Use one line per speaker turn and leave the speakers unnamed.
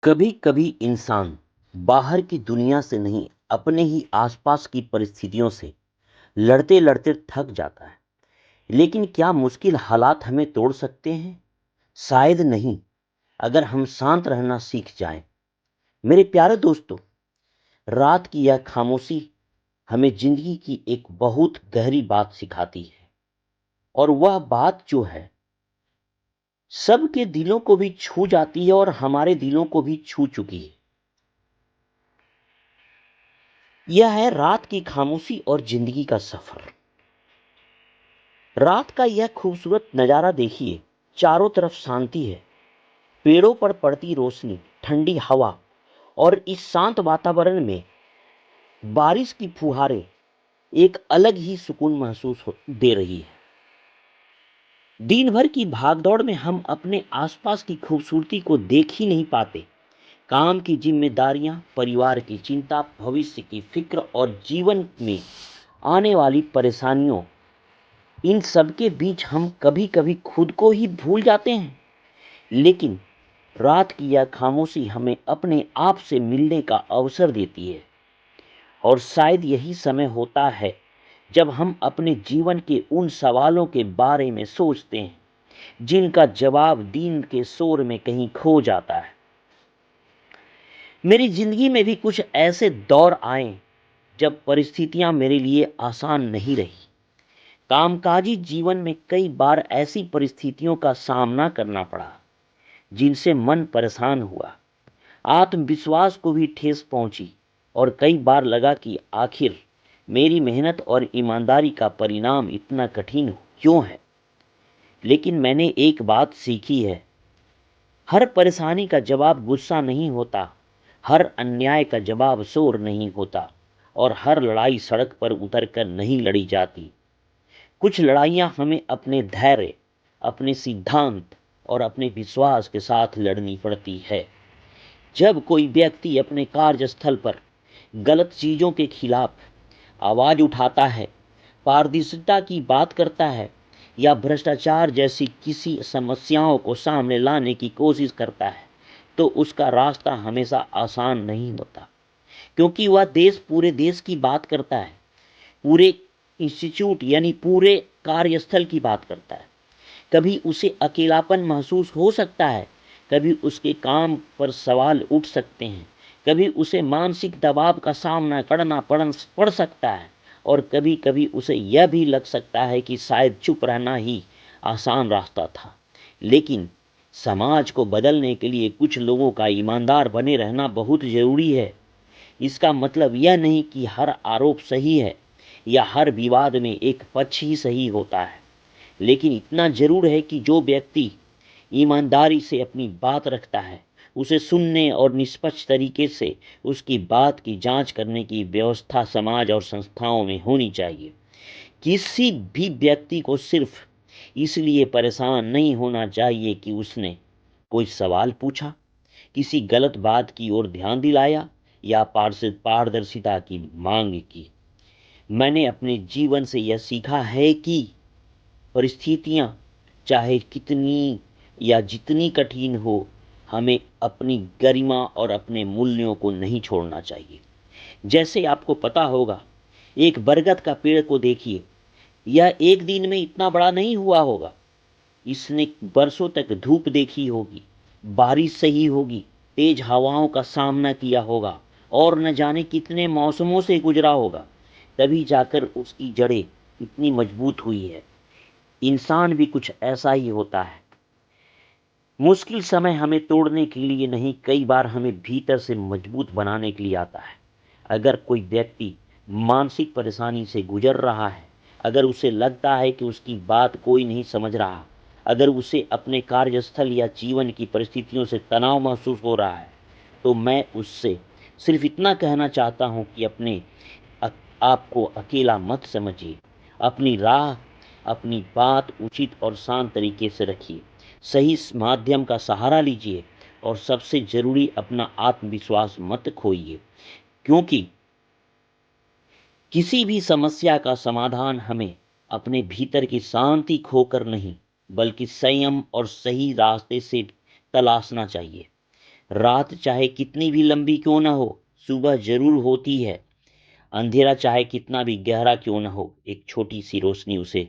कभी कभी इंसान बाहर की दुनिया से नहीं, अपने ही आसपास की परिस्थितियों से लड़ते लड़ते थक जाता है। लेकिन क्या मुश्किल हालात हमें तोड़ सकते हैं? शायद नहीं, अगर हम शांत रहना सीख जाएं। मेरे प्यारे दोस्तों, रात की यह खामोशी हमें जिंदगी की एक बहुत गहरी बात सिखाती है। और वह बात जो है, सबके दिलों को भी छू जाती है और हमारे दिलों को भी छू चुकी है। यह है रात की खामोशी और जिंदगी का सफर। रात का यह खूबसूरत नजारा देखिए। चारों तरफ शांति है। पेड़ों पर पड़ती रोशनी, ठंडी हवा और इस शांत वातावरण में बारिश की फुहारें एक अलग ही सुकून महसूस दे रही है। दिन भर की भागदौड़ में हम अपने आसपास की खूबसूरती को देख ही नहीं पाते। काम की जिम्मेदारियां, परिवार की चिंता, भविष्य की फिक्र और जीवन में आने वाली परेशानियों, इन सब के बीच हम कभी कभी खुद को ही भूल जाते हैं। लेकिन रात की यह खामोशी हमें अपने आप से मिलने का अवसर देती है। और शायद यही समय होता है जब हम अपने जीवन के उन सवालों के बारे में सोचते हैं जिनका जवाब दिन के शोर में कहीं खो जाता है। मेरी जिंदगी में भी कुछ ऐसे दौर आए जब परिस्थितियां मेरे लिए आसान नहीं रही। कामकाजी जीवन में कई बार ऐसी परिस्थितियों का सामना करना पड़ा जिनसे मन परेशान हुआ, आत्मविश्वास को भी ठेस पहुंची और कई बार लगा कि आखिर मेरी मेहनत और ईमानदारी का परिणाम इतना कठिन क्यों है। लेकिन मैंने एक बात सीखी है, हर परेशानी का जवाब गुस्सा नहीं होता, हर अन्याय का जवाब शोर नहीं होता और हर लड़ाई सड़क पर उतरकर नहीं लड़ी जाती। कुछ लड़ाइयां हमें अपने धैर्य, अपने सिद्धांत और अपने विश्वास के साथ लड़नी पड़ती है। जब कोई व्यक्ति अपने कार्यस्थल पर गलत चीजों के खिलाफ आवाज उठाता है, पारदर्शिता की बात करता है या भ्रष्टाचार जैसी किसी समस्याओं को सामने लाने की कोशिश करता है, तो उसका रास्ता हमेशा आसान नहीं होता। क्योंकि वह पूरे देश की बात करता है, पूरे इंस्टीट्यूट यानी पूरे कार्यस्थल की बात करता है। कभी उसे अकेलापन महसूस हो सकता है, कभी उसके काम पर सवाल उठ सकते हैं, कभी उसे मानसिक दबाव का सामना करना पड़ सकता है और कभी कभी उसे यह भी लग सकता है कि शायद चुप रहना ही आसान रास्ता था। लेकिन समाज को बदलने के लिए कुछ लोगों का ईमानदार बने रहना बहुत जरूरी है। इसका मतलब यह नहीं कि हर आरोप सही है या हर विवाद में एक पक्ष ही सही होता है। लेकिन इतना जरूर है कि जो व्यक्ति ईमानदारी से अपनी बात रखता है, उसे सुनने और निष्पक्ष तरीके से उसकी बात की जांच करने की व्यवस्था समाज और संस्थाओं में होनी चाहिए। किसी भी व्यक्ति को सिर्फ इसलिए परेशान नहीं होना चाहिए कि उसने कोई सवाल पूछा, किसी गलत बात की ओर ध्यान दिलाया या पारदर्शिता की मांग की। मैंने अपने जीवन से यह सीखा है कि परिस्थितियां चाहे कितनी या जितनी कठिन हो, हमें अपनी गरिमा और अपने मूल्यों को नहीं छोड़ना चाहिए। जैसे आपको पता होगा, एक बरगद का पेड़ को देखिए, यह एक दिन में इतना बड़ा नहीं हुआ होगा। इसने बरसों तक धूप देखी होगी, बारिश सही होगी, तेज हवाओं का सामना किया होगा और न जाने कितने मौसमों से गुजरा होगा, तभी जाकर उसकी जड़ें इतनी मजबूत हुई है। इंसान भी कुछ ऐसा ही होता है। मुश्किल समय हमें तोड़ने के लिए नहीं, कई बार हमें भीतर से मजबूत बनाने के लिए आता है। अगर कोई व्यक्ति मानसिक परेशानी से गुजर रहा है, अगर उसे लगता है कि उसकी बात कोई नहीं समझ रहा, अगर उसे अपने कार्यस्थल या जीवन की परिस्थितियों से तनाव महसूस हो रहा है, तो मैं उससे सिर्फ इतना कहना चाहता हूं कि अपने आपको अकेला मत समझिए। अपनी राह, अपनी बात उचित और शांत तरीके से रखिए। सही माध्यम का सहारा लीजिए और सबसे जरूरी, अपना आत्मविश्वास मत खोइए। क्योंकि किसी भी समस्या का समाधान हमें अपने भीतर की शांति खोकर नहीं, बल्कि संयम और सही रास्ते से तलाशना चाहिए। रात चाहे कितनी भी लंबी क्यों ना हो, सुबह जरूर होती है। अंधेरा चाहे कितना भी गहरा क्यों ना हो, एक छोटी सी रोशनी उसे